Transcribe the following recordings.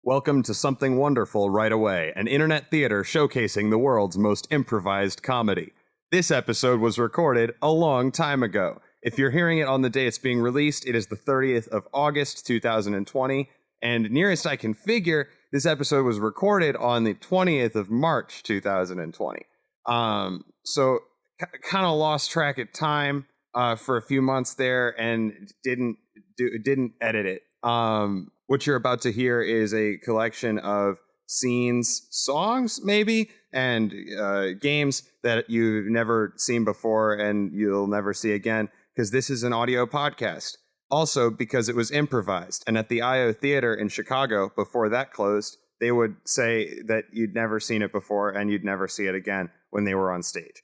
Welcome to Something Wonderful Right Away, an internet theater showcasing the world's most improvised comedy. This episode was recorded a long time ago. If you're hearing it on the day it's being released, it is the 30th of August, 2020, and nearest I can figure, this episode was recorded on the 20th of March, 2020. So kind of lost track of time for a few months there and didn't edit it. What you're about to hear is a collection of scenes, songs, maybe, and games that you've never seen before and you'll never see again, because this is an audio podcast. Also, because it was improvised. And at the IO Theater in Chicago, before that closed, they would say that you'd never seen it before and you'd never see it again when they were on stage.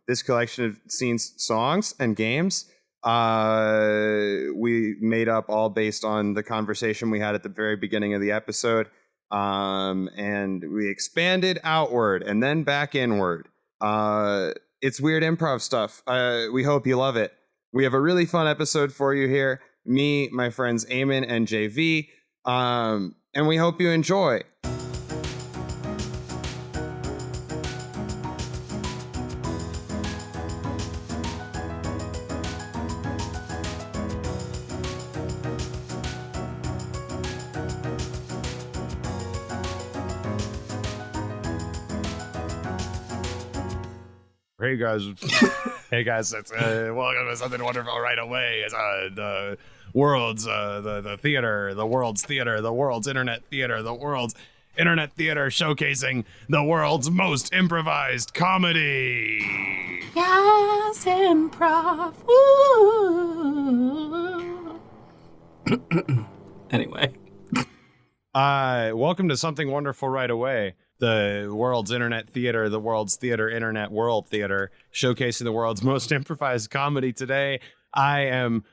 This collection of scenes, songs, and games we made up all based on the conversation we had at the very beginning of the episode, and we expanded outward and then back inward. It's weird improv stuff. We hope you love it. We have a really fun episode for you here. Me, my friends Aemyn and JV, and we hope you enjoy. Hey guys, it's welcome to Something Wonderful Right Away. It's the world's the theater, the world's theater, the world's internet theater, the world's internet theater showcasing the world's most improvised comedy. Yes, improv. Woo. Anyway. Welcome to Something Wonderful Right Away. The world's internet theater, the world's theater, internet world theater, showcasing the world's most improvised comedy. Today, I am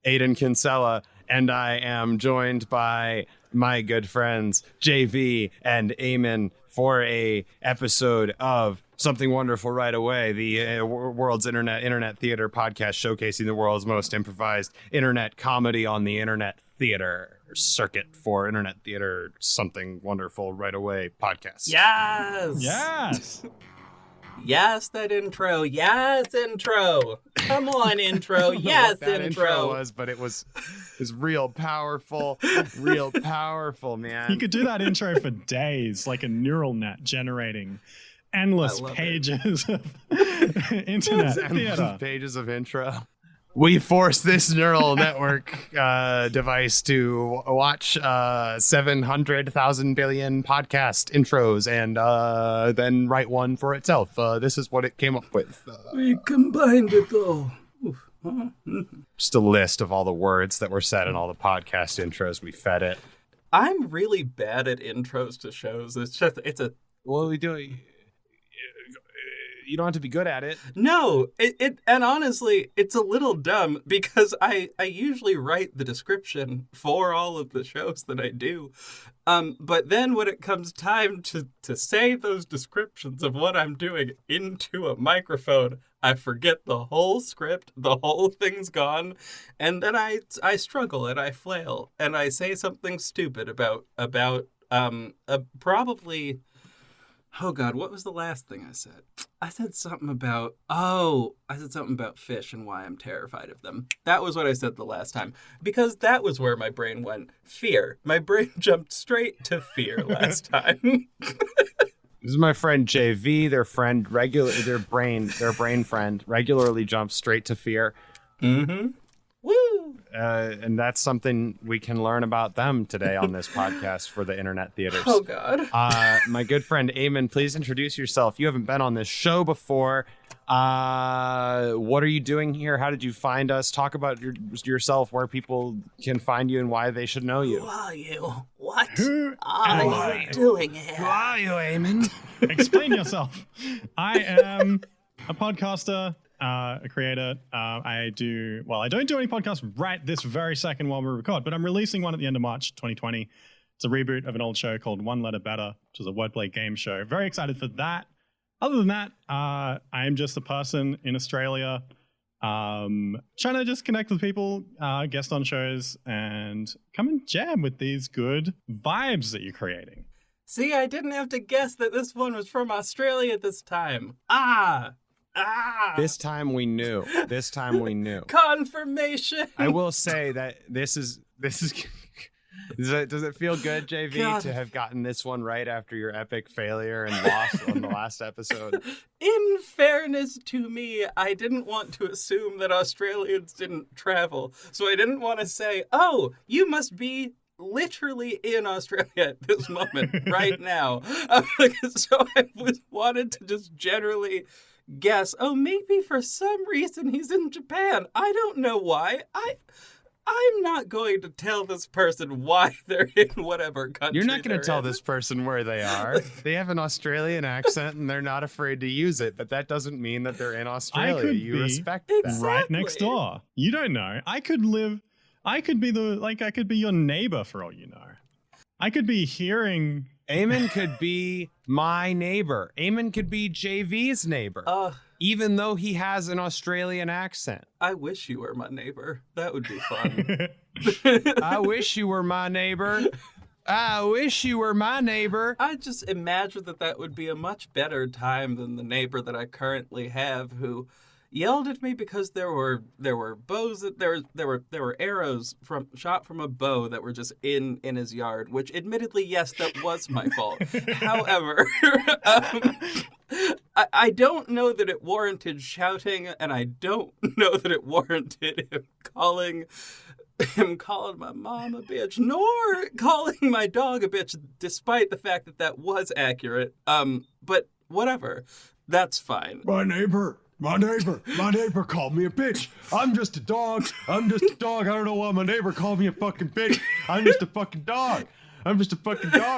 Aiden Kinsella, and I am joined by my good friends JV and Aemyn for a episode of Something Wonderful Right Away, the world's internet theater podcast showcasing the world's most improvised internet comedy on the internet theater circuit for internet theater. Something Wonderful Right Away podcast. Yes, that intro. Yes, intro. Come on, intro. Yes, that intro was, but it was real powerful, man. You could do that intro for days, like a neural net generating endless pages of internet theater. Pages of intro. We force this neural network device to watch 700,000 billion podcast intros and then write one for itself. This is what it came up with. We combined it all. Just a list of all the words that were said in all the podcast intros. We fed it. I'm really bad at intros to shows. Well, we do. You don't have to be good at it. No, and honestly, it's a little dumb because I usually write the description for all of the shows that I do. But then when it comes time to say those descriptions of what I'm doing into a microphone, I forget the whole script, the whole thing's gone, and then I struggle and I flail and I say something stupid about probably. Oh God, what was the last thing I said? I said something about fish and why I'm terrified of them. That was what I said the last time. Because that was where my brain went. Fear. My brain jumped straight to fear last time. This is my friend JV. Their brain friend regularly jumps straight to fear. Mm-hmm. Woo! And that's something we can learn about them today on this podcast for the internet theaters. Oh, God. My good friend Aemyn, please introduce yourself. You haven't been on this show before. What are you doing here? How did you find us? Talk about yourself, where people can find you and why they should know you. Who are you? What are you doing here? Who are you, Aemyn? Explain yourself. I am a podcaster. A creator. I don't do any podcasts right this very second while we record, but I'm releasing one at the end of March 2020. It's a reboot of an old show called One Letter Better, which is a wordplay game show. Very excited for that. Other than that, I am just a person in Australia Trying to just connect with people, guest on shows, and come and jam with these good vibes that you're creating. See, I didn't have to guess that this one was from Australia this time. This time we knew. Confirmation. I will say that this is does it feel good, JV, God. to have gotten this one right after your epic failure and loss on the last episode? In fairness to me, I didn't want to assume that Australians didn't travel. So I didn't want to say, oh, you must be literally in Australia at this moment, right now. So I wanted to just generally guess, oh, maybe for some reason he's in Japan. I don't know why. I'm not going to tell this person why they're in whatever country. You're not going they're to tell in. this person where they are. They have an Australian accent and they're not afraid to use it, but that doesn't mean that they're in Australia. could You be respect Exactly. that. Right next door. You don't know. I could be your neighbor for all you know. I could be hearing. Aemyn could be my neighbor. Aemyn could be JV's neighbor, even though he has an Australian accent. I wish you were my neighbor. That would be fun. I wish you were my neighbor. I wish you were my neighbor. I just imagine that would be a much better time than the neighbor that I currently have, who yelled at me because there were bows there were arrows shot from a bow that were just in his yard, which admittedly, yes, that was my fault. However, I don't know that it warranted shouting, and I don't know that it warranted him calling my mom a bitch, nor calling my dog a bitch, despite the fact that was accurate. But whatever, that's fine. My neighbor called me a bitch. I'm just a dog. I don't know why my neighbor called me a fucking bitch. I'm just a fucking dog. I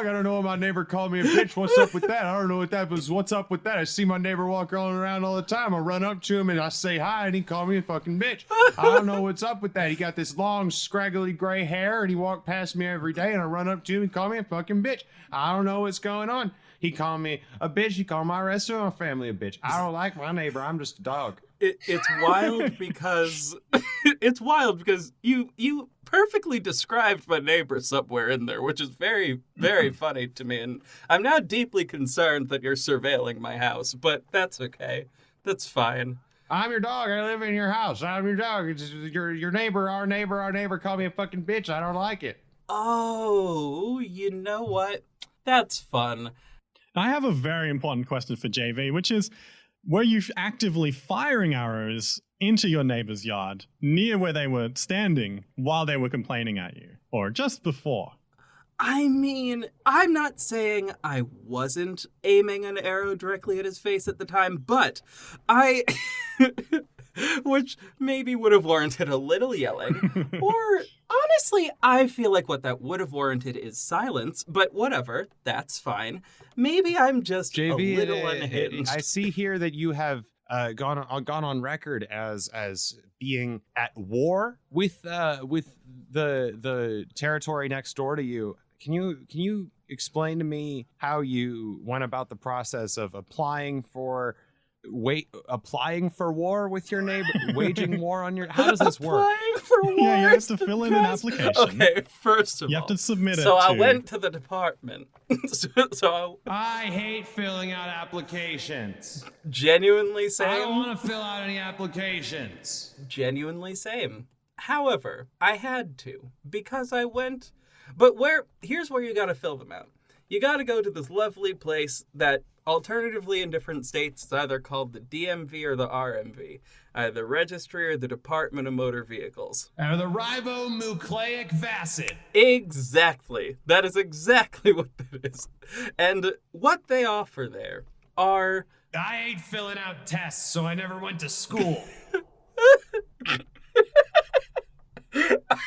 don't know why my neighbor called me a bitch. What's up with that? I don't know what that was. What's up with that? I see my neighbor walking around all the time. I run up to him and I say hi and he called me a fucking bitch. I don't know what's up with that. He got this long, scraggly gray hair and he walked past me every day and I run up to him and call me a fucking bitch. I don't know what's going on. He called me a bitch. He called my rest of my family a bitch. I don't like my neighbor. I'm just a dog. It's wild because you perfectly described my neighbor somewhere in there, which is very, very funny to me. And I'm now deeply concerned that you're surveilling my house, but that's okay. That's fine. I'm your dog. I live in your house. I'm your dog. It's your neighbor. Our neighbor called me a fucking bitch. I don't like it. Oh, you know what? That's fun. I have a very important question for JV, which is, were you actively firing arrows into your neighbor's yard near where they were standing while they were complaining at you, or just before? I mean, I'm not saying I wasn't aiming an arrow directly at his face at the time, but I... which maybe would have warranted a little yelling. Or, honestly, I feel like what that would have warranted is silence, but whatever, that's fine. Maybe I'm just a little unhinged. I see here that you have gone on record as being at war with the territory next door to you. Can you explain to me how you went about the process of applying for war with your neighbor, waging war on your... How does this work? Applying for war. Yeah, you have to fill in an application. Okay, first of all, you have to submit it. So I went to the department. so I hate filling out applications. Genuinely I same. don't want to fill out any applications. Genuinely same. However, I had to because I went. But here's where you got to fill them out. You got to go to this lovely place that, alternatively in different states, is either called the DMV or the RMV, either the Registry or the Department of Motor Vehicles. Or the ribonucleic acid. Exactly. That is exactly what that is. And what they offer there are... I hate filling out tests, so I never went to school.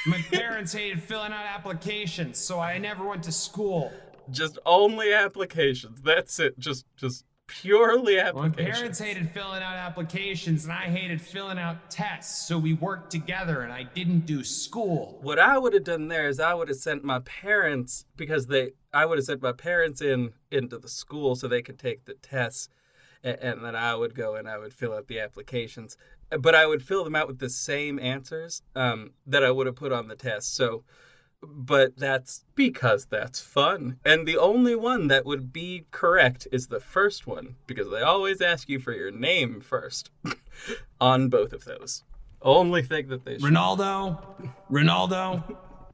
My parents hated filling out applications, so I never went to school. Just only applications. That's it. Just purely applications. My parents hated filling out applications, and I hated filling out tests, so we worked together, and I didn't do school. What I would have done there is I would have sent my parents, because I would have sent my parents into the school so they could take the tests, and then I would go and I would fill out the applications. but I would fill them out with the same answers that I would have put on the test. So, but that's because that's fun. And the only one that would be correct is the first one, because they always ask you for your name first on both of those. Only thing that they should. Ronaldo,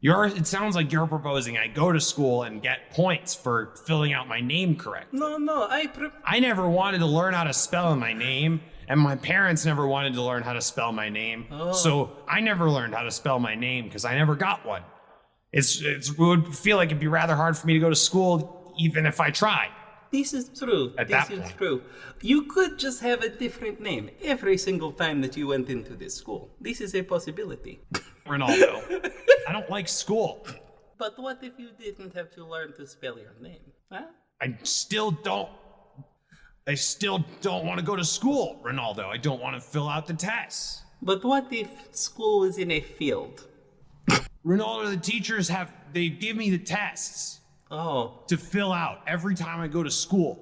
it sounds like you're proposing I go to school and get points for filling out my name correct. No, I never wanted to learn how to spell my name, and my parents never wanted to learn how to spell my name. Oh. So I never learned how to spell my name because I never got one. It would feel like it'd be rather hard for me to go to school even if I tried. This is true. This is true. You could just have a different name every single time that you went into this school. This is a possibility. Ronaldo, I don't like school. But what if you didn't have to learn to spell your name? Huh? I still don't want to go to school, Ronaldo. I don't want to fill out the tests. But what if school is in a field? Ronaldo, the teachers they give me the tests to fill out every time I go to school.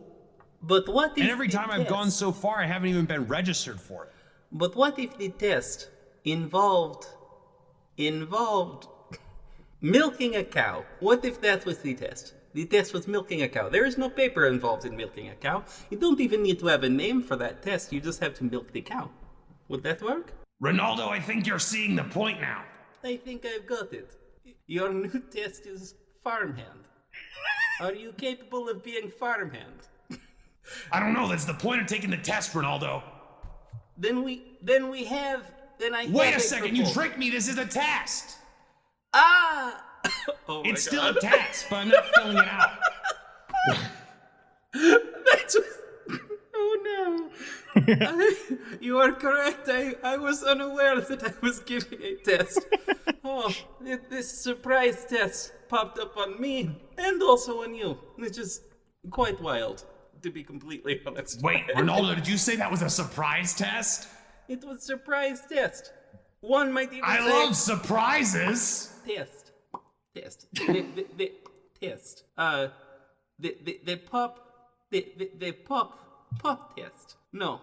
But what if and every time I've gone so far, I haven't even been registered for it. But what if the test involved milking a cow? What if that was the test? The test was milking a cow. There is no paper involved in milking a cow. You don't even need to have a name for that test. You just have to milk the cow. Would that work? Ronaldo, I think you're seeing the point now. I think I've got it. Your new test is farmhand. Are you capable of being farmhand? I don't know. That's the point of taking the test, Ronaldo. Wait a second. You tricked me. This is a test. Ah! Oh my it's God. still a test, but I'm not filling it out. Oh no. You are correct. I was unaware that I was giving a test. Oh, this surprise test popped up on me and also on you. It's just quite wild, to be completely honest. Wait, Ronaldo, did you say that was a surprise test? It was a surprise test. One might even I say... love surprises. Test. The test. The pop test. No,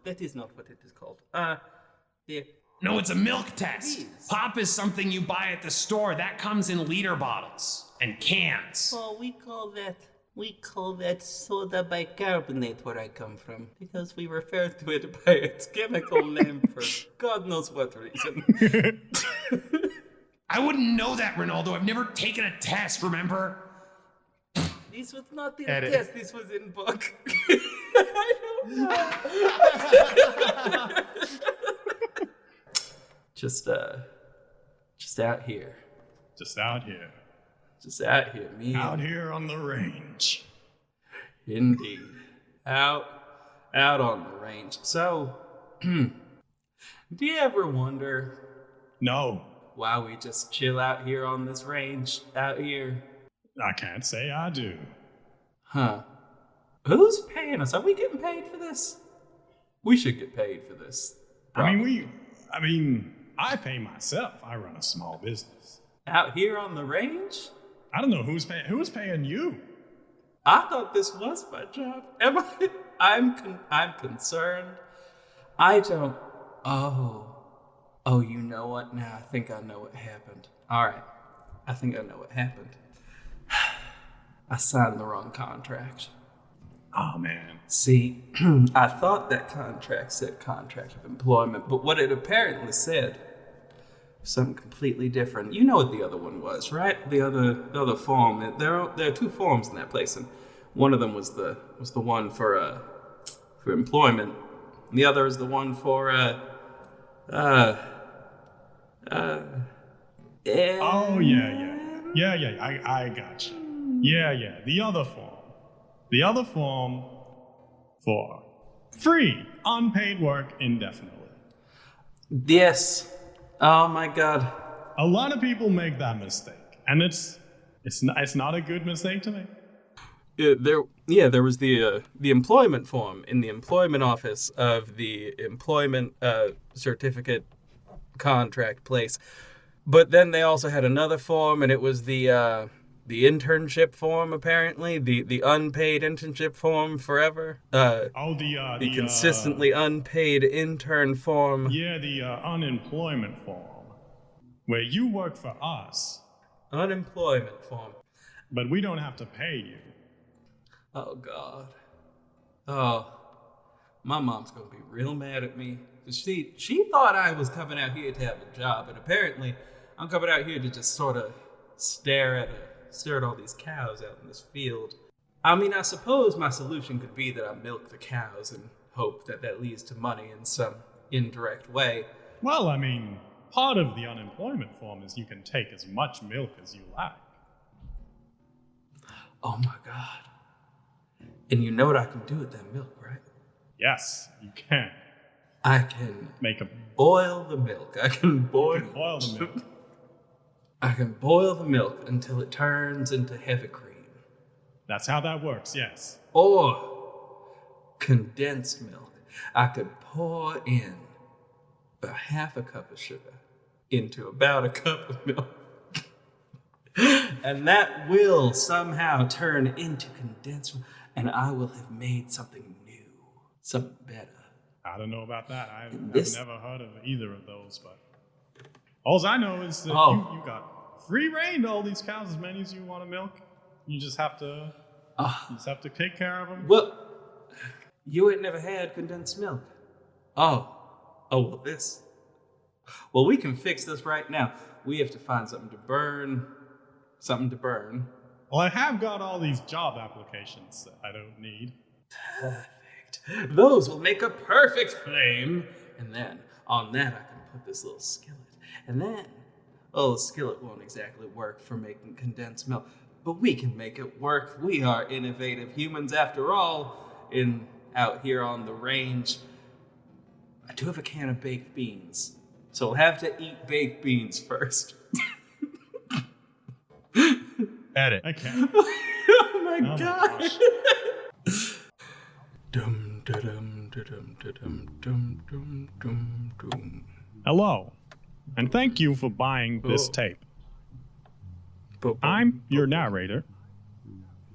that is not what it is called. No, it's a milk test. Please. Pop is something you buy at the store. That comes in liter bottles and cans. Oh, we call that soda bicarbonate where I come from, because we refer to it by its chemical name for God knows what reason. I wouldn't know that, Ronaldo. I've never taken a test, remember? This was not in Edit. test, this was in book. I don't know. Just out here. Just out here. Just out here, me. Out here on the range. Indeed. Out on the range. So, do you ever wonder No, why we just chill out here on this range out here? I can't say I do. Huh. Who's paying us? Are we getting paid for this? We should get paid for this. I mean, I pay myself. I run a small business. Out here on the range? I don't know who's paying you. I thought this was my job. Am I? I'm concerned. I don't. Oh, you know what? Now I think I know what happened. All right. I think I know what happened. I signed the wrong contract. Oh, man. See, I thought that contract said contract of employment, but what it apparently said was something completely different. You know what the other one was, right? The other form. There are two forms in that place, and one of them was the one for employment, and the other is the one for Oh, yeah. I got you. Yeah. The other form for free, unpaid work indefinitely. Yes. Oh my God. A lot of people make that mistake, and it's not a good mistake to make. There was the employment form in the employment office of the employment certificate contract place. But then they also had another form, and it was the the internship form, apparently. The unpaid internship form forever. The consistently unpaid intern form. Yeah, the unemployment form, where you work for us, Unemployment form. but we don't have to pay you. Oh, God. Oh, my mom's gonna be real mad at me. She thought I was coming out here to have a job, and apparently I'm coming out here to just sort of stare at all these cows out in this field. I mean, I suppose my solution could be that I milk the cows and hope that that leads to money in some indirect way. Well, I mean, part of the unemployment form is you can take as much milk as you like. Oh my God. And you know what I can do with that milk, right? Yes, you can. I can Make a boil the milk. I can boil the milk. I can boil the milk until it turns into heavy cream. That's how that works, yes. Or condensed milk. I could pour in about half a cup of sugar into about a cup of milk. And that will somehow turn into condensed milk. And I will have made something new. Something better. I don't know about that. I've This- never heard of either of those, but all I know is that you got free reign to all these cows, as many as you want to milk. You just have to take care of them. Well, you ain't never had condensed milk. Well, this. Well, we can fix this right now. We have to find something to burn. Well, I have got all these job applications that I don't need. Perfect. Those will make a perfect flame. And then on that, I can put this little skillet. And then, the skillet won't exactly work for making condensed milk, but we can make it work. We are innovative humans after all, out here on the range. I do have a can of baked beans, so we'll have to eat baked beans first. Edit. Okay. Oh my Oh my gosh. gosh. Dum, da-dum, da-dum, da-dum, dum, dum, dum, dum. Hello, and thank you for buying this Oh. tape. Ba-bum, I'm your narrator,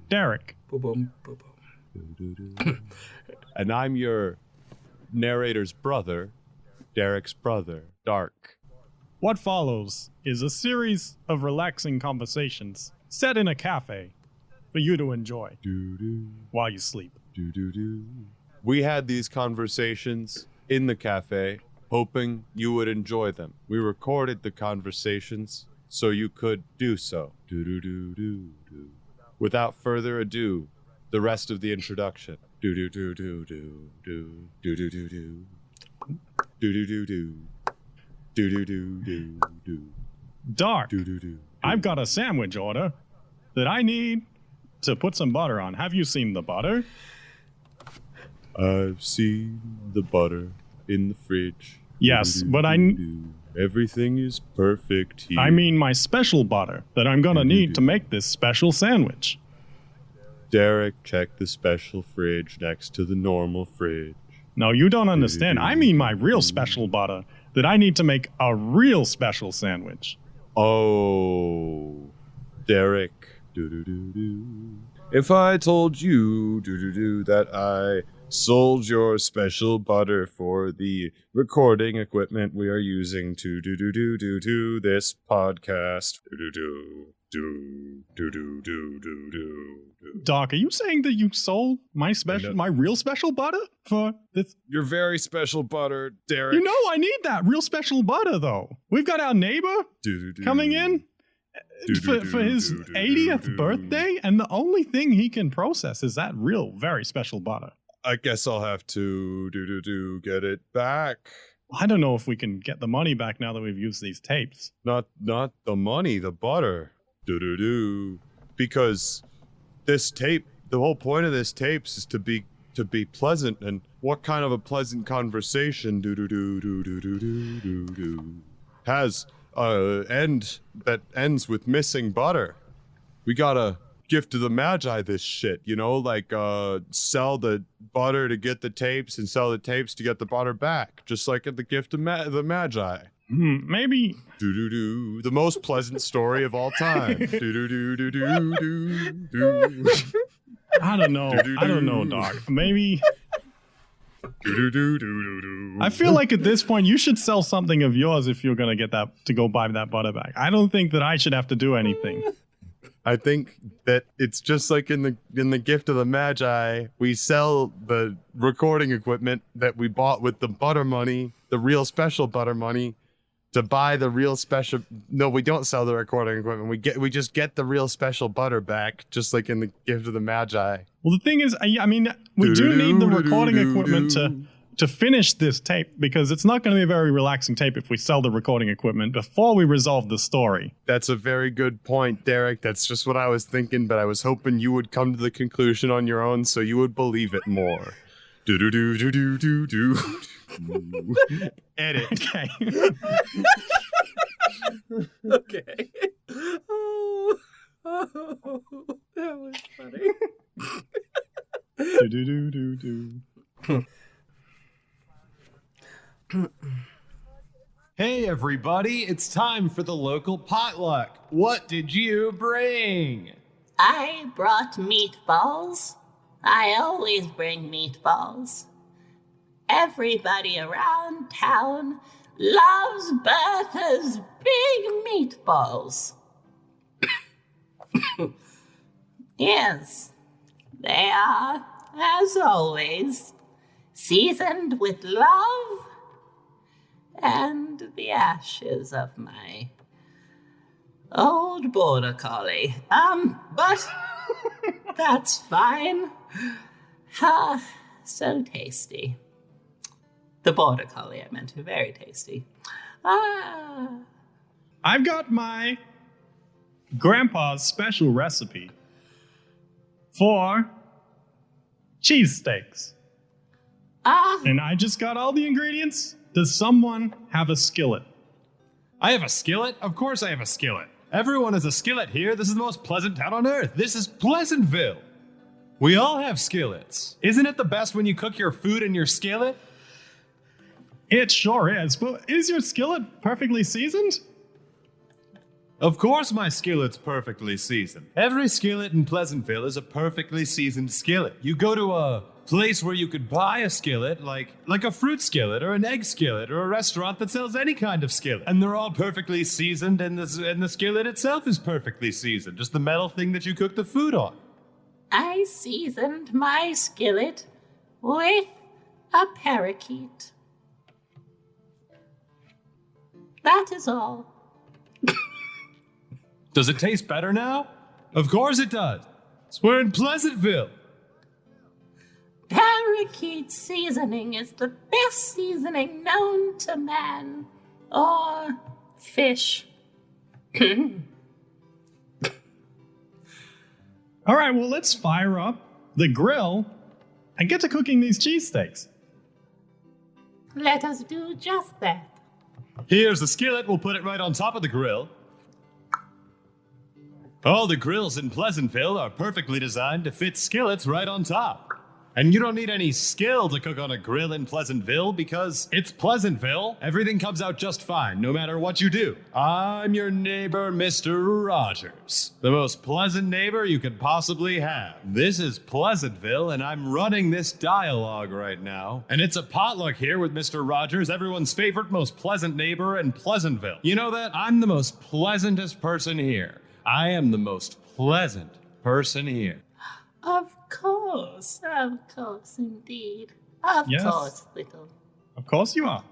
Derek. ba-bum, ba-bum. And I'm your narrator's brother, Derek's brother, Dark. What follows is a series of relaxing conversations set in a cafe for you to enjoy while you sleep. We had these conversations in the cafe, hoping you would enjoy them. We recorded the conversations so you could do so. Without further ado, the rest of the introduction. Dark, I've got a sandwich order that I need to put some butter on. Have you seen the butter? I've seen the butter in the fridge. Yes, but everything is perfect here. I mean my special butter that I'm gonna need to make this special sandwich. Derek, check the special fridge next to the normal fridge. No, you don't understand. I mean my real special butter that I need to make a real special sandwich. Oh, Derek. If I told you that I sold your special butter for the recording equipment we are using to do this podcast. Doc, are you saying that you sold my real special butter for this? Your very special butter, Derek. You know I need that real special butter though. We've got our neighbor coming in for his 80th birthday, and the only thing he can process is that real very special butter. I guess I'll have to get it back. I don't know if we can get the money back now that we've used these tapes. Not the money, the butter. Because this tape, the whole point of this tapes is to be pleasant, and what kind of a pleasant conversation has end that ends with missing butter? We gotta gift to the Magi this shit, like sell the butter to get the tapes and sell the tapes to get the butter back, just like at the gift of the Magi. Maybe. Do-do-do. The most pleasant story of all time. Do-do-do-do-do-do. I don't know, Doc. Maybe. I feel like at this point you should sell something of yours if you're gonna get that to go buy that butter bag. I don't think that I should have to do anything. I think that it's just like in the Gift of the Magi, we sell the recording equipment that we bought with the butter money, the real special butter money, to buy the real special. No, we don't sell the recording equipment. We just get the real special butter back, just like in the Gift of the Magi. Well, the thing is, I mean, we do need the recording equipment to finish this tape, because it's not going to be a very relaxing tape if we sell the recording equipment before we resolve the story. That's a very good point, Derek. That's just what I was thinking, but I was hoping you would come to the conclusion on your own so you would believe it more. Do-do-do-do-do-do-do. Edit. Okay. Okay. Oh, that was funny. Do-do-do-do-do. Hey everybody, it's time for the local potluck. What did you bring? I brought meatballs. I always bring meatballs. Everybody around town loves Bertha's big meatballs. Yes, they are, as always, seasoned with love and the ashes of my old border collie. But that's fine. So tasty. The border collie, I meant, very tasty. I've got my grandpa's special recipe for cheesesteaks. And I just got all the ingredients. Does someone have a skillet? I have a skillet? Of course I have a skillet. Everyone has a skillet here. This is the most pleasant town on earth. This is Pleasantville. We all have skillets. Isn't it the best when you cook your food in your skillet? It sure is, but is your skillet perfectly seasoned? Of course my skillet's perfectly seasoned. Every skillet in Pleasantville is a perfectly seasoned skillet. You go to a place where you could buy a skillet, like a fruit skillet or an egg skillet or a restaurant that sells any kind of skillet. And they're all perfectly seasoned, and the skillet itself is perfectly seasoned. Just the metal thing that you cook the food on. I seasoned my skillet with a parakeet. That is all. Does it taste better now? Of course it does. We're in Pleasantville. Parakeet seasoning is the best seasoning known to man or fish. All right, well, let's fire up the grill and get to cooking these cheesesteaks. Let us do just that. Here's the skillet. We'll put it right on top of the grill. All the grills in Pleasantville are perfectly designed to fit skillets right on top. And you don't need any skill to cook on a grill in Pleasantville because it's Pleasantville. Everything comes out just fine, no matter what you do. I'm your neighbor, Mr. Rogers. The most pleasant neighbor you could possibly have. This is Pleasantville, and I'm running this dialogue right now. And it's a potluck here with Mr. Rogers, everyone's favorite, most pleasant neighbor in Pleasantville. You know that? I'm the most pleasantest person here. I am the most pleasant person here. Of course indeed. Of Yes. course, little. Of course you are.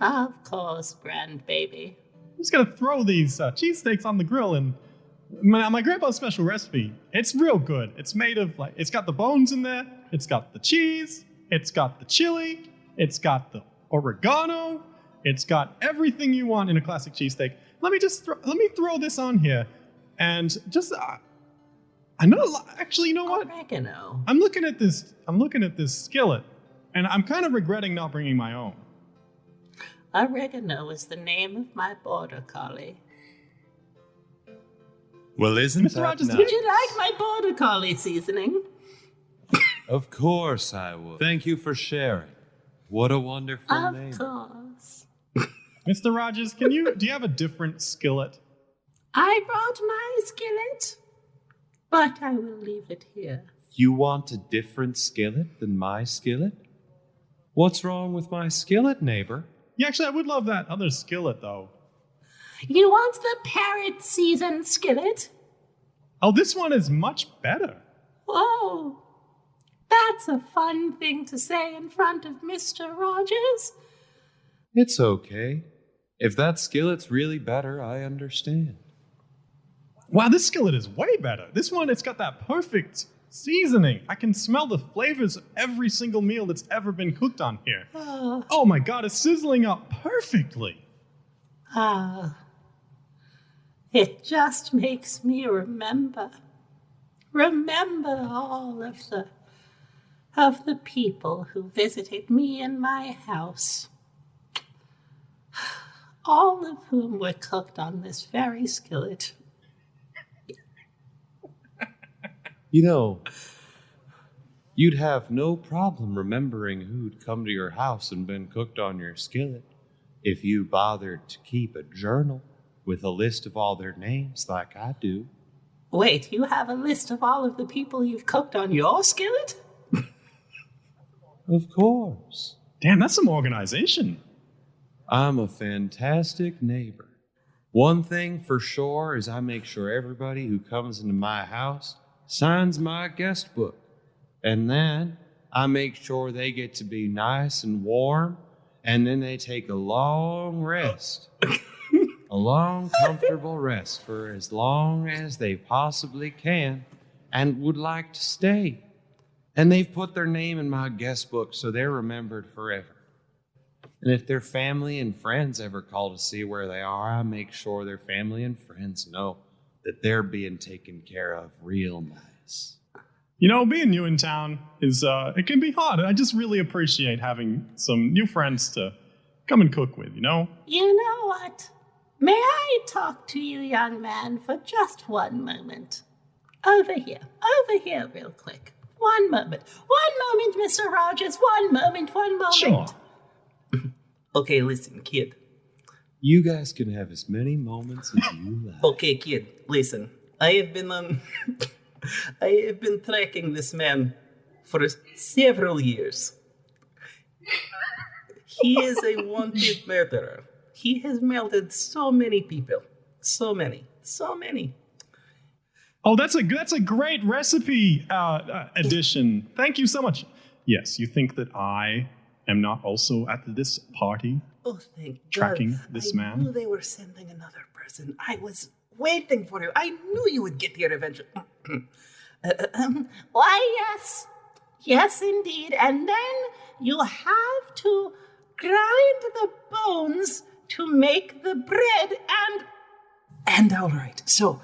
Of course, grandbaby. I'm just gonna throw these cheesesteaks on the grill, and my grandpa's special recipe. It's real good. It's made of it's got the bones in there. It's got the cheese. It's got the chili. It's got the oregano. It's got everything you want in a classic cheesesteak. Let me throw this on here, and just I know. Actually, you know what? Oregano. I'm looking at this skillet, and I'm kind of regretting not bringing my own. Oregano is the name of my border collie. Well, isn't Mr. that Rogers, nice? Would you like my border collie seasoning? Of course I would. Thank you for sharing. What a wonderful Of name. course. Mr. Rogers, do you have a different skillet? I brought my skillet, but I will leave it here. You want a different skillet than my skillet? What's wrong with my skillet, neighbor? Yeah, actually, I would love that other skillet, though. You want the parrot season skillet? Oh, this one is much better. Oh, that's a fun thing to say in front of Mr. Rogers. It's okay. If that skillet's really better, I understand. Wow, this skillet is way better. This one, it's got that perfect seasoning. I can smell the flavors of every single meal that's ever been cooked on here. Oh my god, it's sizzling up perfectly. It just makes me remember all of the people who visited me in my house. All of whom were cooked on this very skillet. You know, you'd have no problem remembering who'd come to your house and been cooked on your skillet if you bothered to keep a journal with a list of all their names like I do. Wait, you have a list of all of the people you've cooked on your skillet? Of course. Damn, that's some organization. I'm a fantastic neighbor. One thing for sure is I make sure everybody who comes into my house signs my guest book. And then I make sure they get to be nice and warm, and then they take a long rest. A long, comfortable rest for as long as they possibly can and would like to stay. And they've put their name in my guest book so they're remembered forever. And if their family and friends ever call to see where they are, I make sure their family and friends know that they're being taken care of real nice. You know, being new in town is, it can be hard. I just really appreciate having some new friends to come and cook with, you know? You know what? May I talk to you, young man, for just one moment? Over here real quick. One moment, Mr. Rogers, one moment. Sure. Okay, listen, kid. You guys can have as many moments as you like. Okay, kid, listen. I have been tracking this man for several years. He is a wanted murderer. He has murdered so many people. So many. Oh, that's a great recipe addition. Thank you so much. Yes, you think that I am not also at this party? Oh, thank tracking God. this I man? knew they were sending another person. I was waiting for you. I knew you would get here eventually. Why, yes. Yes, indeed. And then you have to grind the bones to make the bread And all right. So,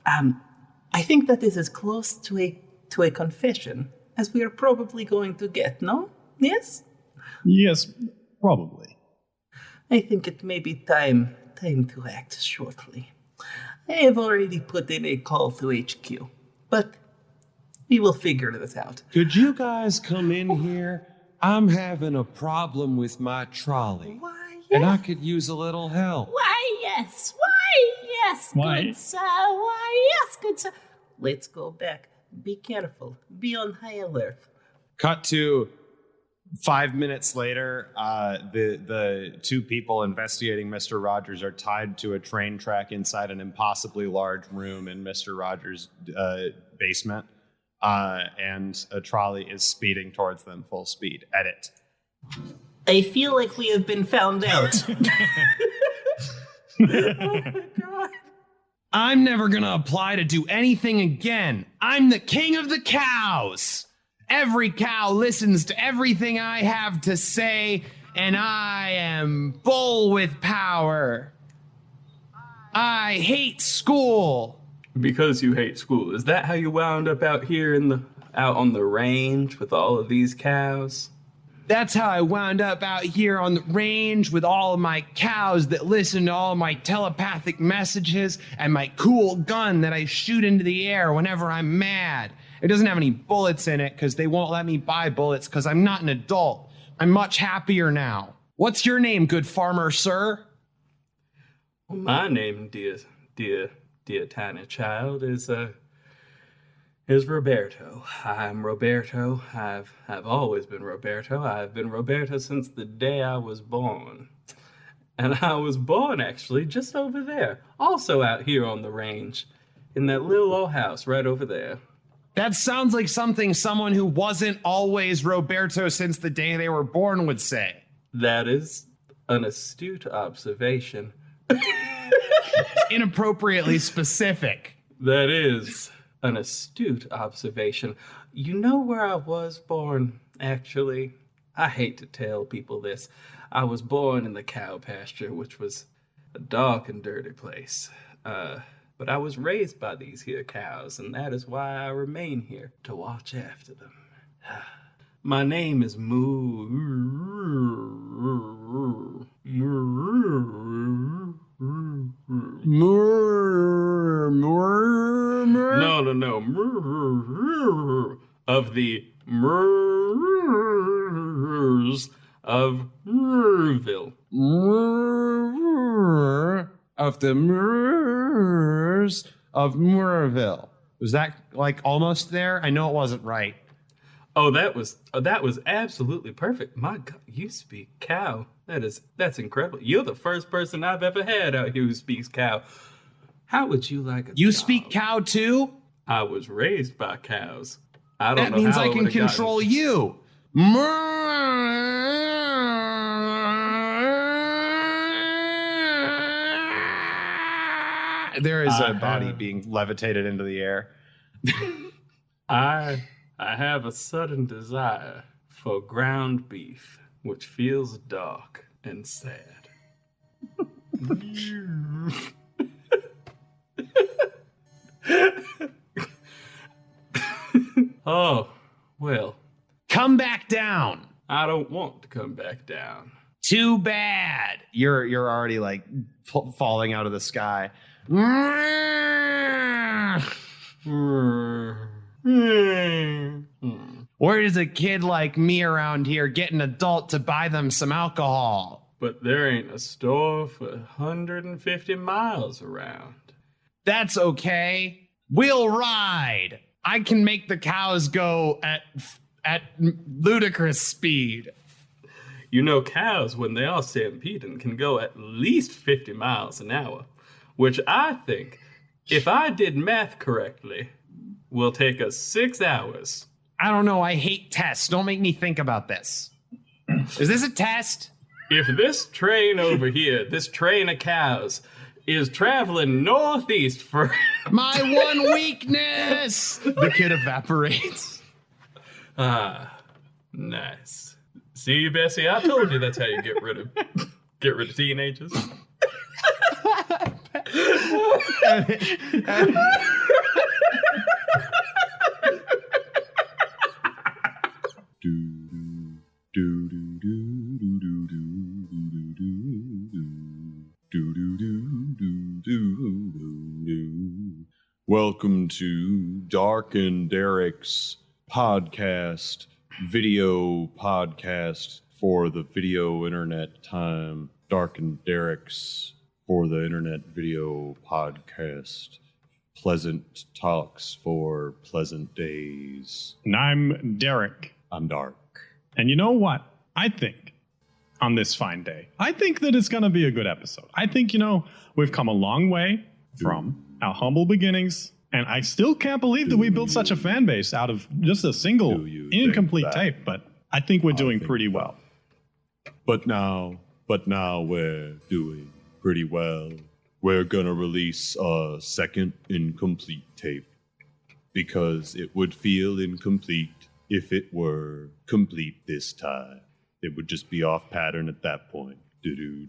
I think that is as close to a confession as we are probably going to get, no? Yes? Yes, probably. I think it may be time to act shortly. I have already put in a call to HQ, but we will figure this out. Could you guys come in here? I'm having a problem with my trolley. Why, And I could use a little help. Why, yes, Why? good sir. Why, yes, good sir. Let's go back. Be careful. Be on high alert. Cut to 5 minutes later, the two people investigating Mr. Rogers are tied to a train track inside an impossibly large room in Mr. Rogers' basement, and a trolley is speeding towards them full speed. Edit. I feel like we have been found out. Oh my God. I'm never gonna apply to do anything again. I'm the king of the cows. Every cow listens to everything I have to say, and I am full with power. I hate school. Because you hate school. Is that how you wound up out here out on the range with all of these cows? That's how I wound up out here on the range with all of my cows that listen to all my telepathic messages and my cool gun that I shoot into the air whenever I'm mad. It doesn't have any bullets in it because they won't let me buy bullets because I'm not an adult. I'm much happier now. What's your name, good farmer, sir? Well, my name, dear tiny child, is Roberto. I'm Roberto. I've always been Roberto. I've been Roberto since the day I was born. And I was born, actually, just over there. Also out here on the range. In that little old house right over there. That sounds like something someone who wasn't always Roberto since the day they were born would say. That is an astute observation. Inappropriately specific. That is an astute observation. You know where I was born, actually? I hate to tell people this. I was born in the cow pasture, which was a dark and dirty place. But I was raised by these here cows, and that is why I remain here, to watch after them. My name is Moo. No. Of the Murs of Murville. Of the Murs of Murville. Was that like almost there? I know it wasn't right. Oh, that was absolutely perfect. My God, you speak cow. That's incredible. You're the first person I've ever had out here who speaks cow. How would you like a You dog? speak cow too? I was raised by cows. I don't That know means how I can would've gotten- control you. There is a body being levitated into the air. I have a sudden desire for ground beef, which feels dark and sad. Oh, well, Come back down. I don't want to come back down. Too bad. You're already like falling out of the sky. Where is a kid like me around here get an adult to buy them some alcohol? But there ain't a store for 150 miles around. That's okay. We'll ride. I can make the cows go at ludicrous speed. You know, cows, when they are stampeding, can go at least 50 miles an hour, which I think, if I did math correctly, will take us 6 hours. I don't know. I hate tests. Don't make me think about this. Is this a test? If this train over here, this train of cows, is traveling northeast for... My one weakness! The kid evaporates. Ah, nice. See, Bessie, I told you that's how you get rid of teenagers. Welcome to Dark and Derek's video podcast for the video internet time. Dark and Derek's for the internet video podcast. Pleasant talks for pleasant days. And I'm Derek. I'm Dark. And you know what? I think on this fine day, I think that it's going to be a good episode. I think, we've come a long way from our humble beginnings. And I still can't believe that we built such a fan base out of just a single incomplete tape. But I think we're doing pretty well. But now we're doing pretty well. We're gonna release a second incomplete tape because it would feel incomplete if it were complete this time. It would just be off pattern at that point. Do.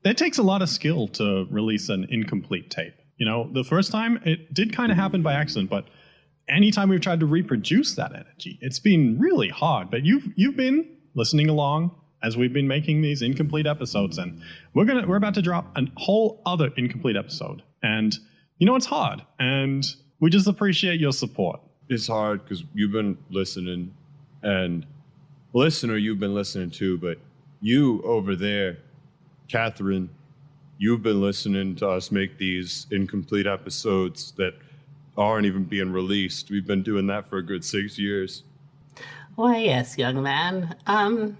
It takes a lot of skill to release an incomplete tape. The first time it did kind of happen by accident, but anytime we've tried to reproduce that energy, it's been really hard. But you've been listening along as we've been making these incomplete episodes, and we're about to drop a whole other incomplete episode. And it's hard, and we just appreciate your support. It's hard because you've been listening, and listener, you've been listening too, but You over there, Catherine, you've been listening to us make these incomplete episodes that aren't even being released. We've been doing that for a good 6 years. Why, yes, young man. I'm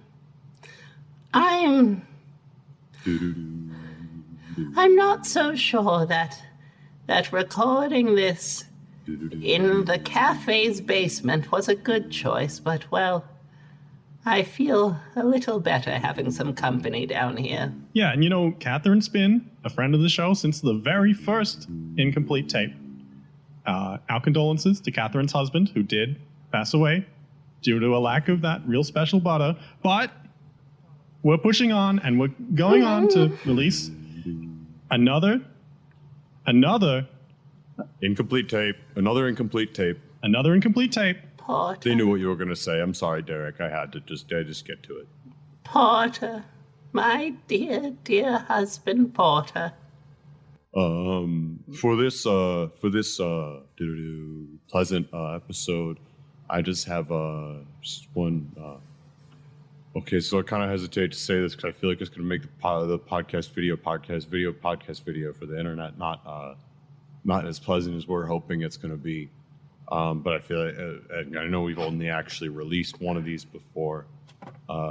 not so sure that recording this in the cafe's basement was a good choice, but, well, I feel a little better having some company down here. Yeah, and you know, Catherine's been a friend of the show since the very first incomplete tape. Our condolences to Catherine's husband, who did pass away due to a lack of that real special butter. But we're pushing on, and we're going on to release another Incomplete tape. Another incomplete tape. Porter. They knew what you were going to say. I'm sorry, Derek. I had to just get to it. Porter. My dear, dear husband, Porter. For this pleasant episode, I just have just one. Okay, so I kind of hesitate to say this because I feel like it's going to make the podcast video for the internet not as pleasant as we're hoping it's going to be. But I feel like, I know we've only actually released one of these before,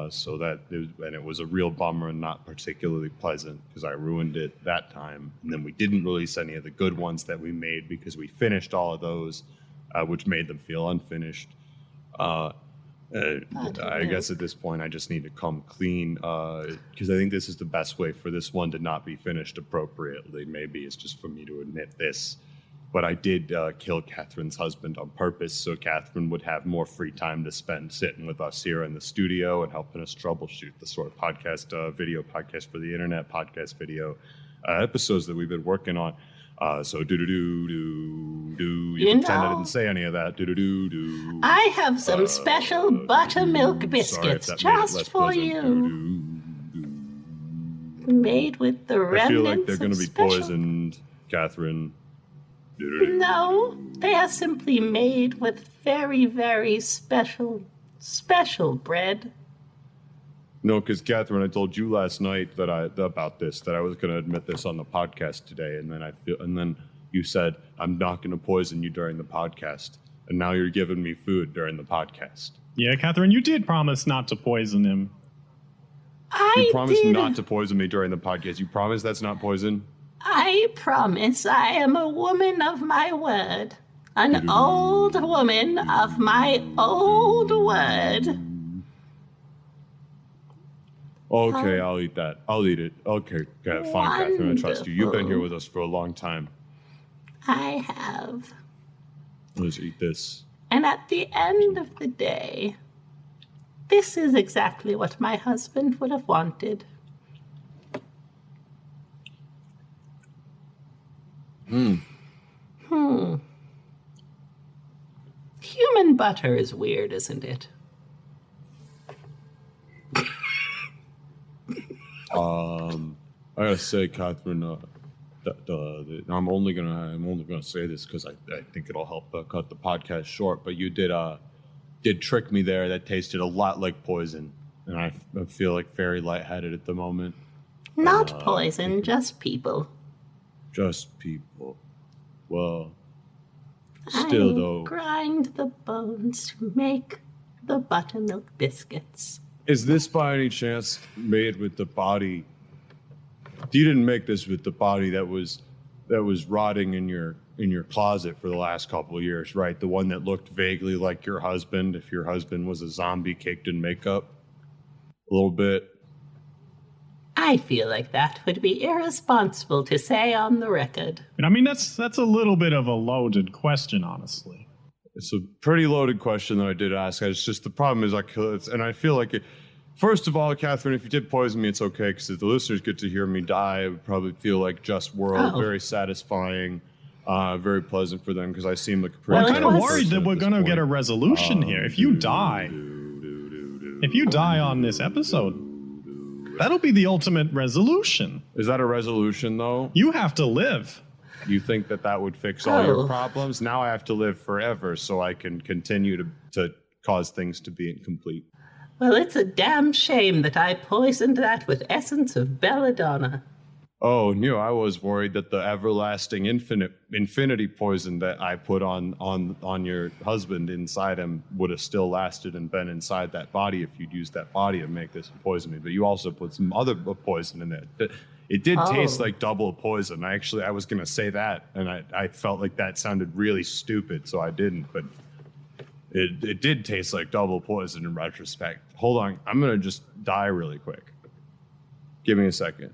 so that it was a real bummer and not particularly pleasant because I ruined it that time. And then we didn't release any of the good ones that we made because we finished all of those, which made them feel unfinished. I guess at this point I just need to come clean because I think this is the best way for this one to not be finished appropriately. Maybe it's just for me to admit this. But I did kill Catherine's husband on purpose so Catherine would have more free time to spend sitting with us here in the studio and helping us troubleshoot the sort of video podcast for the internet, podcast video episodes that we've been working on. So You pretend I didn't say any of that. I have some special buttermilk biscuits just for you. Made with the remnants. I feel like they're going to be special... poisoned, Catherine. No, they are simply made with very, very special bread. No, because Catherine, I told you last night that I was going to admit this on the podcast today, and then you said I'm not going to poison you during the podcast, and now you're giving me food during the podcast. Yeah, Catherine, you did promise not to poison him. You promised not to poison me during the podcast. You promise that's not poison? I promise I am a woman of my word. An old woman of my old word. Okay, I'll eat that. I'll eat it. Okay, fine, Catherine, I trust you. You've been here with us for a long time. I have. Let's eat this. And at the end of the day, this is exactly what my husband would have wanted. Human butter is weird, isn't it? I gotta say, Catherine, I'm only gonna say this because I think it'll help cut the podcast short. But you did trick me there. That tasted a lot like poison, and I feel like very lightheaded at the moment. Not poison, just people. Just people. Well, still though. Grind the bones to make the buttermilk biscuits. Is this by any chance made with the body? You didn't make this with the body that was rotting in your closet for the last couple of years, right? The one that looked vaguely like your husband, if your husband was a zombie caked in makeup, a little bit. I feel like that would be irresponsible to say on the record. And I mean, that's a little bit of a loaded question, honestly. It's a pretty loaded question that I did ask. It's just the problem is and I feel like it. First of all, Catherine, if you did poison me, it's okay because if the listeners get to hear me die, it would probably feel like Just World, very satifying, very pleasant for them because I seem like a pretty. Well, I'm kind of worried that we're going to get a resolution here. If you die on this episode, that'll be the ultimate resolution. Is that a resolution, though? You have to live. You think that would fix all your problems? Now I have to live forever so I can continue to cause things to be incomplete. Well, it's a damn shame that I poisoned that with essence of belladonna. Oh, no, I was worried that the everlasting infinity poison that I put on your husband inside him would have still lasted and been inside that body if you'd used that body to make this poison me. But you also put some other poison in it. It did taste like double poison. I was going to say that, and I felt like that sounded really stupid, so I didn't. But it did taste like double poison in retrospect. Hold on. I'm going to just die really quick. Give me a second.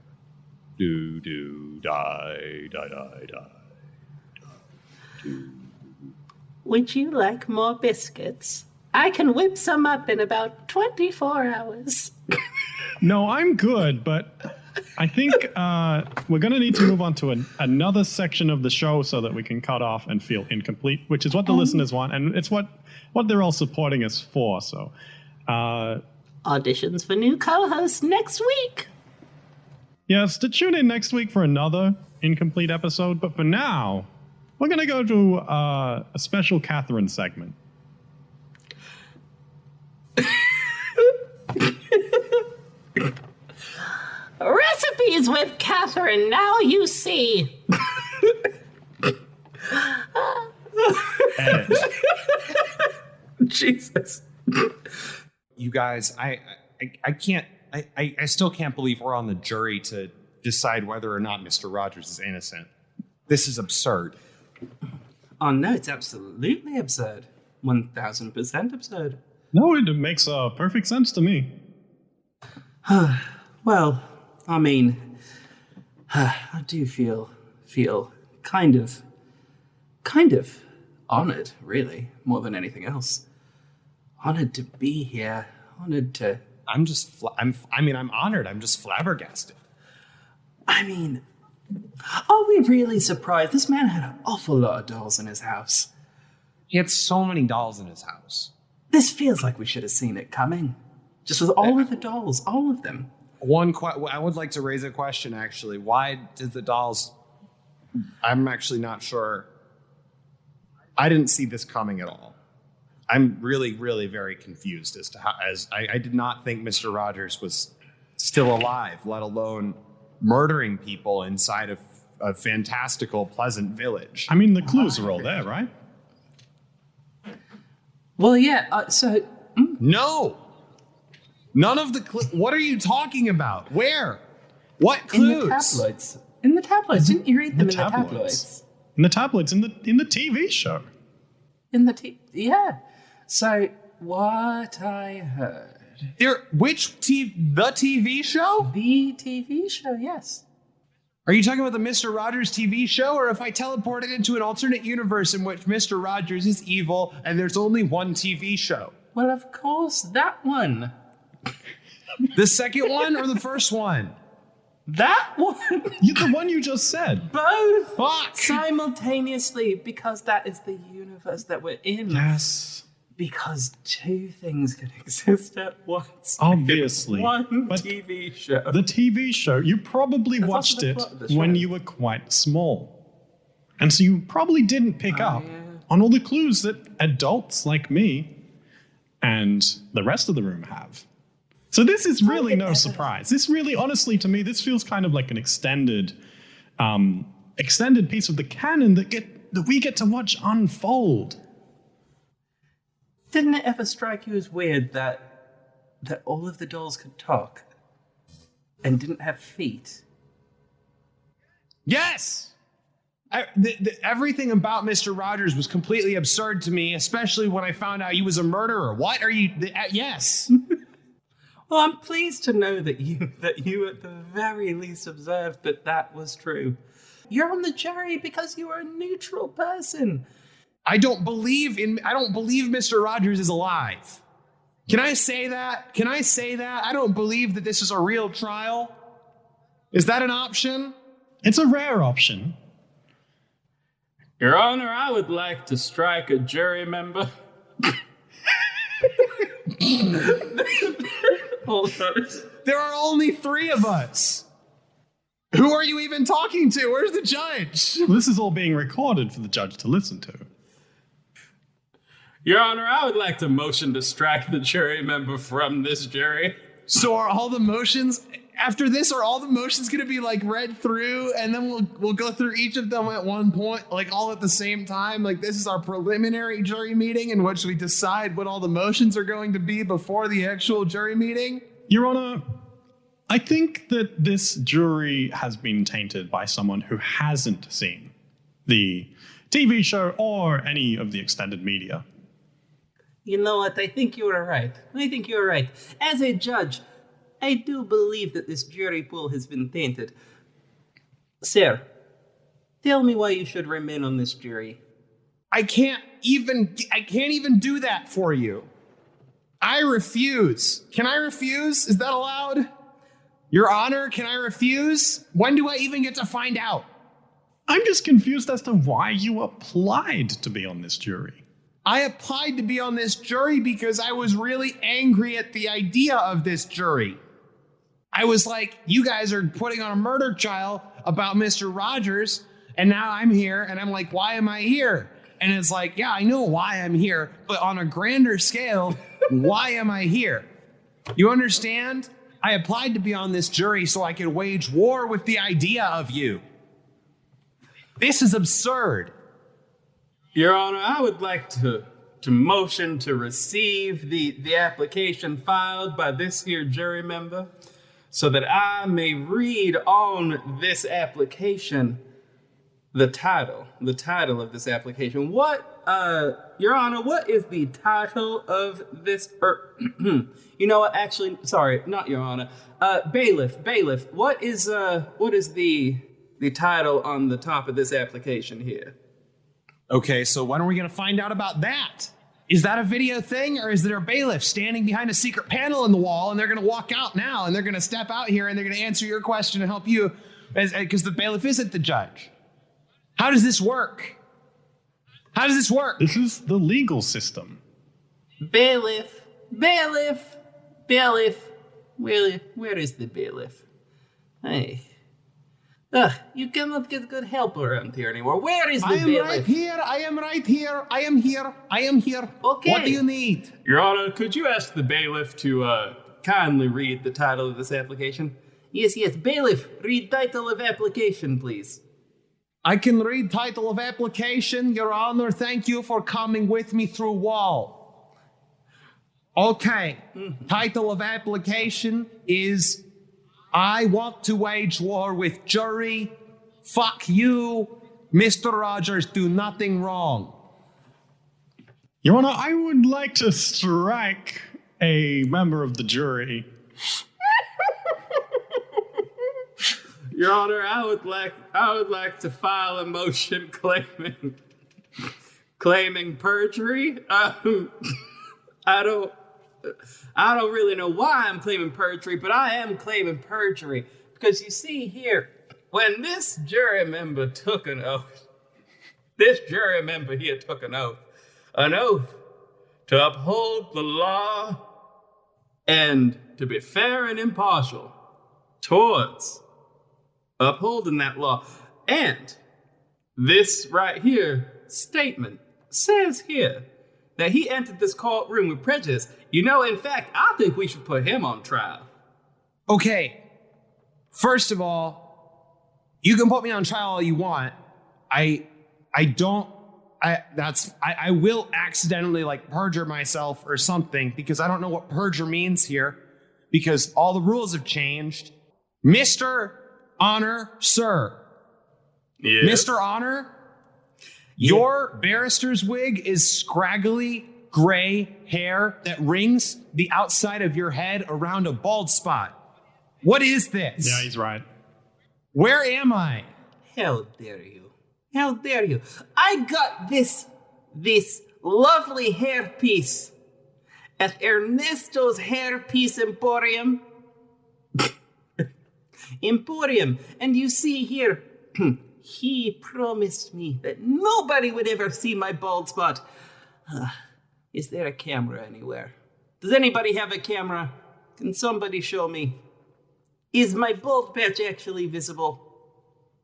Die. Would you like more biscuits? I can whip some up in about 24 hours. No, I'm good, but I think we're going to need to move on to another section of the show so that we can cut off and feel incomplete, which is what the listeners want, and it's what they're all supporting us for. So, auditions for new co-hosts next week. Yes, to tune in next week for another incomplete episode. But for now, we're going to go to a special Catherine segment. Recipes with Catherine, now you see. Edit. Jesus. You guys, I can't. I still can't believe we're on the jury to decide whether or not Mr. Rogers is innocent. This is absurd. Oh, no, it's absolutely absurd. 1,000% absurd. No, it makes perfect sense to me. Well, I mean, I do feel kind of honored, really, more than anything else. Honored to be here. Honored to... I'm honored. I'm just flabbergasted. I mean, are we really surprised? This man had an awful lot of dolls in his house. He had so many dolls in his house. This feels like we should have seen it coming. Just with all of the dolls, all of them. I would like to raise a question, actually. Why did the dolls... I'm actually not sure. I didn't see this coming at all. I'm really, really very confused as to how... I did not think Mr. Rogers was still alive, let alone murdering people inside of a fantastical, pleasant village. I mean, the clues are all there, right? Well, yeah, so... No! None of the clues... What are you talking about? Where? What clues? In the tabloids. Didn't you read them in the tabloids? In the tabloids, in the TV show. Yeah. So, what I heard... The TV show? The TV show, yes. Are you talking about the Mr. Rogers TV show, or if I teleported into an alternate universe in which Mr. Rogers is evil and there's only one TV show? Well, of course, that one. The second one or the first one? That one. The one you just said. Both. Fuck. Simultaneously, because that is the universe that we're in. Yes. Because two things can exist at once. Obviously. One But TV show. The TV show, you probably That's watched also the it plot of the when show. you were quite small. And so you probably didn't pick up yeah. on all the clues that adults like me and the rest of the room have. So this is really no surprise. This really, honestly, to me, this feels kind of like an extended piece of the canon that we get to watch unfold. Didn't it ever strike you as weird that all of the dolls could talk and didn't have feet? Yes! Everything about Mr. Rogers was completely absurd to me, especially when I found out he was a murderer. What are you... yes. Well, I'm pleased to know that you at the very least observed that was true. You're on the jury because you are a neutral person. I don't believe Mr. Rogers is alive. Can I say that? I don't believe that this is a real trial. Is that an option? It's a rare option. Your Honor, I would like to strike a jury member. Hold on. There are only 3 of us. Who are you even talking to? Where's the judge? This is all being recorded for the judge to listen to. Your Honor, I would like to motion to strike the jury member from this jury. So are all the motions after this? Are all the motions going to be like read through, and then we'll go through each of them at one point, like all at the same time? Like this is our preliminary jury meeting in which we decide what all the motions are going to be before the actual jury meeting. Your Honor, I think that this jury has been tainted by someone who hasn't seen the TV show or any of the extended media. You know what? I think you are right. As a judge, I do believe that this jury pool has been tainted. Sir, tell me why you should remain on this jury. I can't even do that for you. I refuse. Can I refuse? Is that allowed? Your Honor, can I refuse? When do I even get to find out? I'm just confused as to why you applied to be on this jury. I applied to be on this jury because I was really angry at the idea of this jury. I was like, you guys are putting on a murder trial about Mr. Rogers, and now I'm here, and I'm like, why am I here? And it's like, yeah, I know why I'm here, but on a grander scale, why am I here? You understand? I applied to be on this jury so I could wage war with the idea of you. This is absurd. Your Honor, I would like to motion to receive the application filed by this here jury member so that I may read on this application the title of this application. Your Honor, what is the title of this? You know what? Actually, sorry, not Your Honor. Bailiff. What is the title on the top of this application here? Okay, so when are we going to find out about that? Is that a video thing, or is there a bailiff standing behind a secret panel in the wall, and they're going to walk out now, and they're going to step out here, and they're going to answer your question and help you, because the bailiff isn't the judge? How does this work? This is the legal system. Bailiff. Where is the bailiff? Hey. You cannot get good help around here anymore. Where is the bailiff? I am right here. Okay. What do you need? Your Honor, could you ask the bailiff to kindly read the title of this application? Yes. Bailiff, read title of application, please. I can read title of application, Your Honor. Thank you for coming with me through wall. Okay. Title of application is I want to wage war with jury. Fuck you. Mr. Rogers, do nothing wrong. Your Honor, I would like to strike a member of the jury. Your Honor, I would like to file a motion claiming perjury. I don't really know why I'm claiming perjury, but I am claiming perjury because you see here, when this jury member took an oath, an oath to uphold the law and to be fair and impartial towards upholding that law. And this right here statement says here that he entered this courtroom with prejudice. You know, in fact, I think we should put him on trial. Okay. First of all, you can put me on trial all you want. I will accidentally perjure myself or something because I don't know what perjure means here because all the rules have changed. Mr. Honor, sir. Yes. Mr. Honor, your barrister's wig is scraggly gray hair that rings the outside of your head around a bald spot. What is this? Yeah, he's right. Where am I? How dare you? How dare you? I got this lovely hairpiece at Ernesto's Hairpiece Emporium. And you see here, he promised me that nobody would ever see my bald spot. Is there a camera anywhere? Does anybody have a camera? Can somebody show me? Is my bald patch actually visible?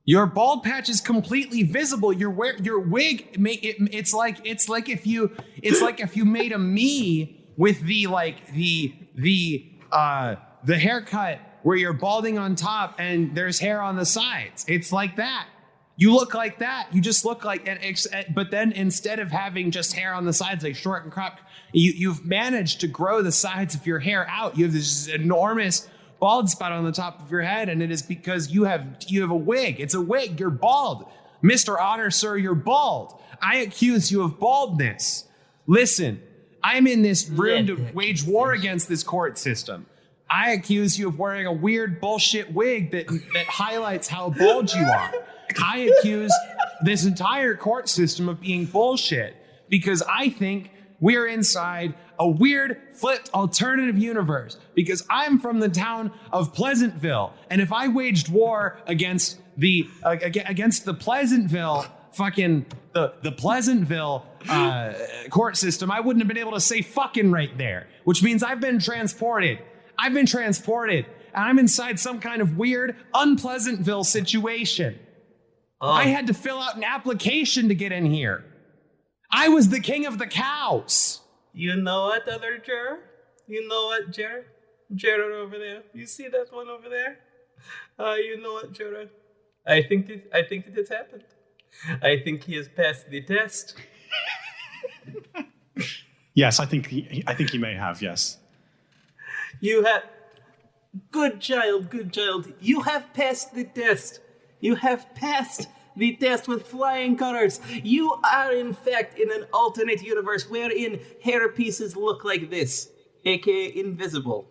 Your bald patch is completely visible. Your wig, it's like if you made a me with the haircut where you're balding on top and there's hair on the sides. It's like that. You look like that. You just look like, but then instead of having just hair on the sides, like short and cropped, you've managed to grow the sides of your hair out. You have this enormous bald spot on the top of your head, and it is because you have a wig. It's a wig. You're bald. Mr. Honor, sir, you're bald. I accuse you of baldness. Listen, I'm in this room to wage war against this court system. I accuse you of wearing a weird bullshit wig that highlights how bald you are. I accuse this entire court system of being bullshit because I think we're inside a weird, flipped, alternative universe because I'm from the town of Pleasantville. And if I waged war against the Pleasantville the Pleasantville court system, I wouldn't have been able to say fucking right there, which means I've been transported. And I'm inside some kind of weird, unpleasantville situation. I had to fill out an application to get in here. I was the king of the cows. You know what, other juror? You know what, juror? Juror over there. You see that one over there? You know what, juror? I think it has happened. I think he has passed the test. Yes, I think he may have. Yes. You have... Good child. You have passed the test. You have passed the test with flying colors. You are, in fact, in an alternate universe wherein hair pieces look like this, aka invisible.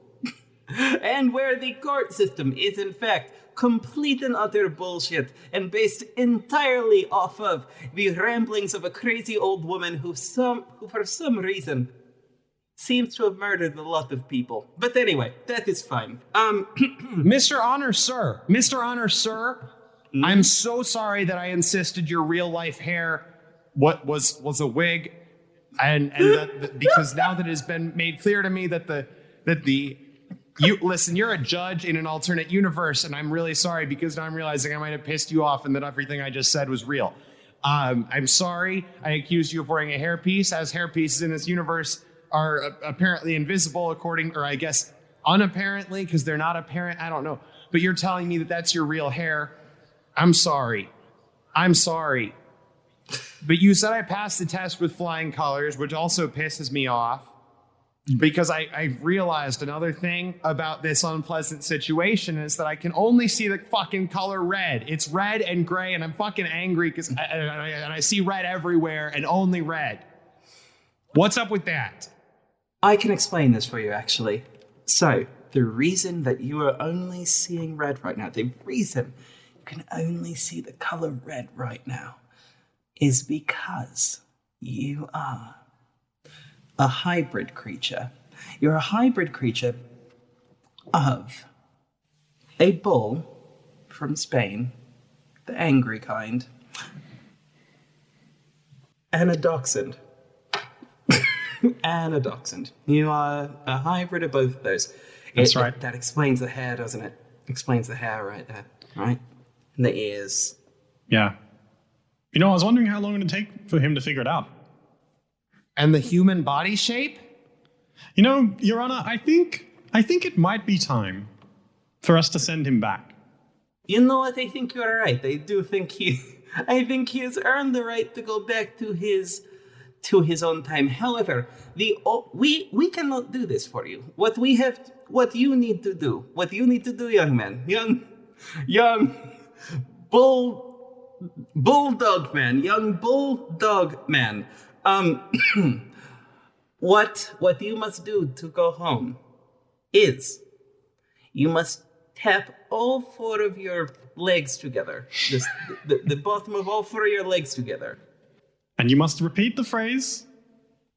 And where the court system is, in fact, complete and utter bullshit and based entirely off of the ramblings of a crazy old woman who for some reason seems to have murdered a lot of people. But anyway, that is fine. Mr. Honor, sir, I'm so sorry that I insisted your real life hair was a wig, and that because now that it has been made clear to me you're a judge in an alternate universe, and I'm really sorry because now I'm realizing I might have pissed you off and that everything I just said was real. I'm sorry. I accused you of wearing a hairpiece, as hairpieces in this universe are apparently invisible, or I guess unapparently, because they're not apparent. I don't know. But you're telling me that that's your real hair. I'm sorry. But you said I passed the test with flying colors, which also pisses me off because I realized another thing about this unpleasant situation is that I can only see the fucking color red. It's red and gray, and I'm fucking angry because I see red everywhere and only red. What's up with that? I can explain this for you, actually. So, the reason that you are only seeing red right now, the reason you can only see the color red right now is because you are a hybrid creature. You're a hybrid creature of a bull from Spain, the angry kind, and a dachshund. And a dachshund. You are a hybrid of both of those. That's right. That explains the hair, doesn't it? Explains the hair right there, right? And the ears. Yeah. You know, I was wondering how long it would take for him to figure it out. And the human body shape? You know, Your Honor, I think it might be time for us to send him back. You know what? I think you're right. I think he has earned the right to go back to his own time. However, we cannot do this for you. What you need to do, young man, young bulldog man. What you must do to go home is you must tap all four of your legs together, the bottom of all four of your legs together. And you must repeat the phrase,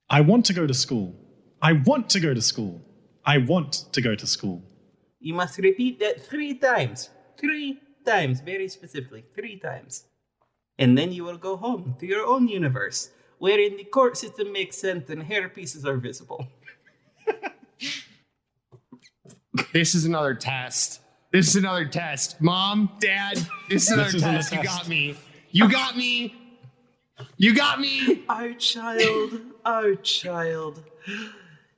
I want to go to school. I want to go to school. I want to go to school. You must repeat that 3 times. 3 times, very specifically, 3 times. And then you will go home to your own universe, wherein the court system makes sense and hair pieces are visible. This is another test This is another test. Mom, Dad, this is another test. You got me. You got me. You got me. Our child.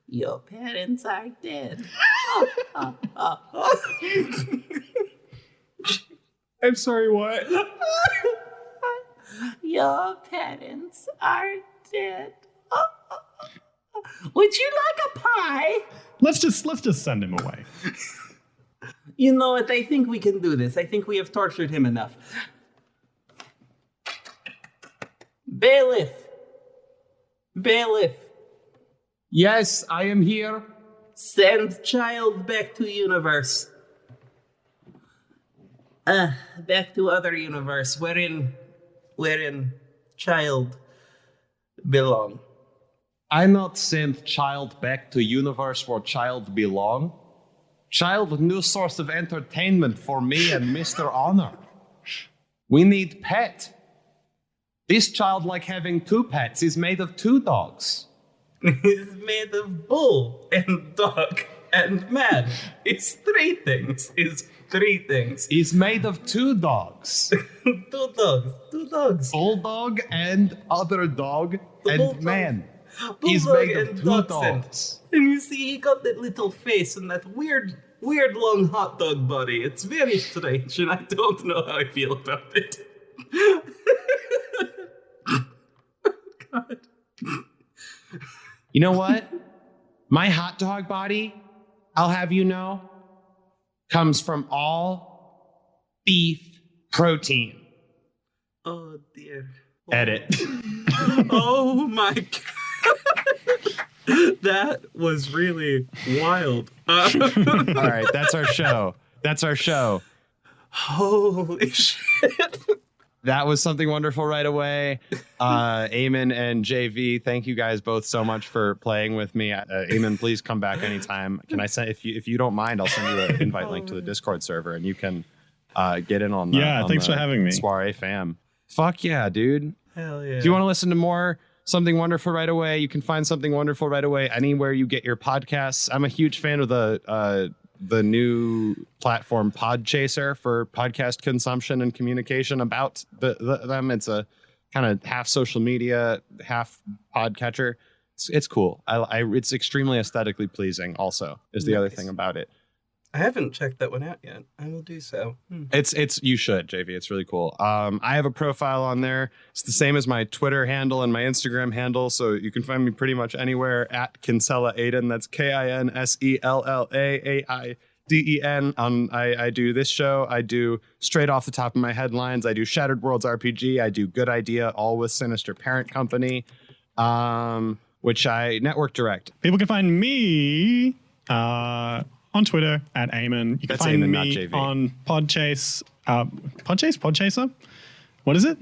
Your parents are dead. I'm sorry, what? Your parents are dead. Would you like a pie? Let's just send him away. You know what? I think we can do this. I think we have tortured him enough. Bailiff. Yes, I am here. Send child back to universe. Back to other universe, wherein child belong. I not send child back to universe where child belong. Child, new source of entertainment for me and Mr. Honor. We need pet. This child, like having 2 pets, is made of 2 dogs. Is made of bull and dog and man. It's 3 things. He's made of 2 dogs. 2 dogs. Bulldog and other dog and bulldog. man. Bulldog He's made of and 2 dachshund. dogs. And you see, he got that little face and that weird long hot dog body. It's very strange, and I don't know how I feel about it. God. You know what? My hot dog body, I'll have you know, comes from all beef protein. Oh, dear. Edit. Oh, my God. That was really wild. All right, that's our show. Holy shit. That was something wonderful right away. Aemyn and JV, thank you guys both so much for playing with me. Aemyn, please come back anytime. Can I send, if you don't mind, I'll send you an invite link to the Discord server and you can get in on the thanks for having me. SWRA fam. Fuck yeah, dude. Hell yeah. If you want to listen to more Something Wonderful right away, you can find Something Wonderful right away anywhere you get your podcasts. I'm a huge fan of the new platform Podchaser for podcast consumption and communication about them. It's a kind of half social media, half podcatcher. It's cool. It's extremely aesthetically pleasing. Also, is the other thing about it. I haven't checked that one out yet. I will do so. It's you should, JV. It's really cool. I have a profile on there. It's the same as my Twitter handle and my Instagram handle, so you can find me pretty much anywhere at Kinsella Aiden. That's KINSELLAAIDEN. I do this show. I do straight off the top of my headlines. I do Shattered Worlds RPG. I do Good Idea, all with Sinister Parent Company, which I network direct. People can find me on Twitter at Aemyn. You can find Aemyn, me not JV. on Podchaser? What is it?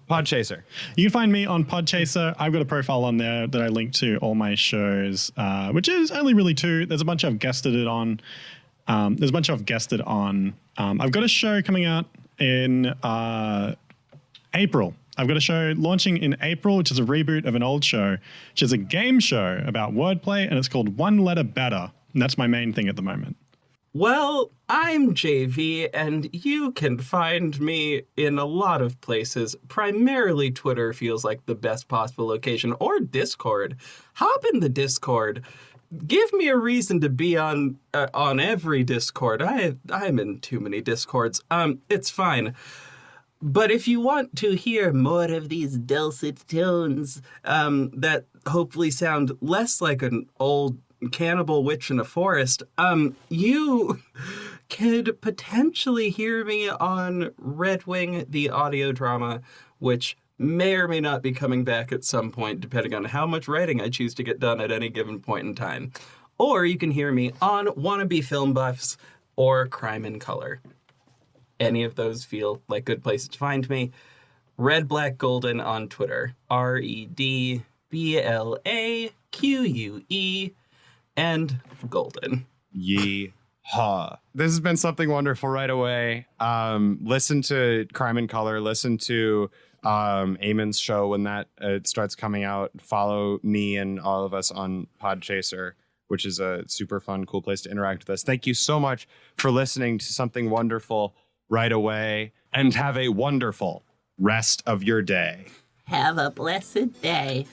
Podchaser. You can find me on Podchaser. I've got a profile on there that I link to all my shows, which is only really 2. There's a bunch I've guested it on. I've got a show coming out in April. I've got a show launching in April, which is a reboot of an old show, which is a game show about wordplay, and it's called One Letter Better. And that's my main thing at the moment. Well, I'm JV, and you can find me in a lot of places. Primarily, Twitter feels like the best possible location, or Discord. Hop in the Discord. Give me a reason to be on every Discord. I'm in too many Discords. It's fine. But if you want to hear more of these dulcet tones that hopefully sound less like an old cannibal witch in a forest, you could potentially hear me on Red Wing, the audio drama, which may or may not be coming back at some point, depending on how much writing I choose to get done at any given point in time. Or you can hear me on Wannabe Film Buffs or Crime in Color. Any of those feel like good places to find me. Red Black Golden on Twitter. REDBLAQUE and Golden. Yeehaw. This has been Something Wonderful right away. Listen to Crime in Color. Listen to Aemyn's show when that it starts coming out. Follow me and all of us on Podchaser. which is a super fun, cool place to interact with us. Thank you so much for listening to Something Wonderful right away, and have a wonderful rest of your day. Have a blessed day.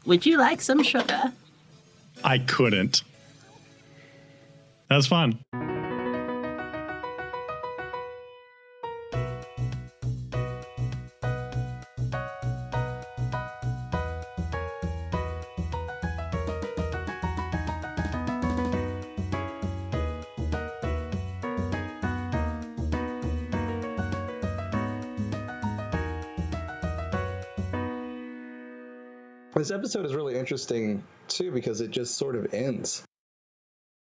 Would you like some sugar? I couldn't. That was fun. This episode is really interesting, too, because it just sort of ends.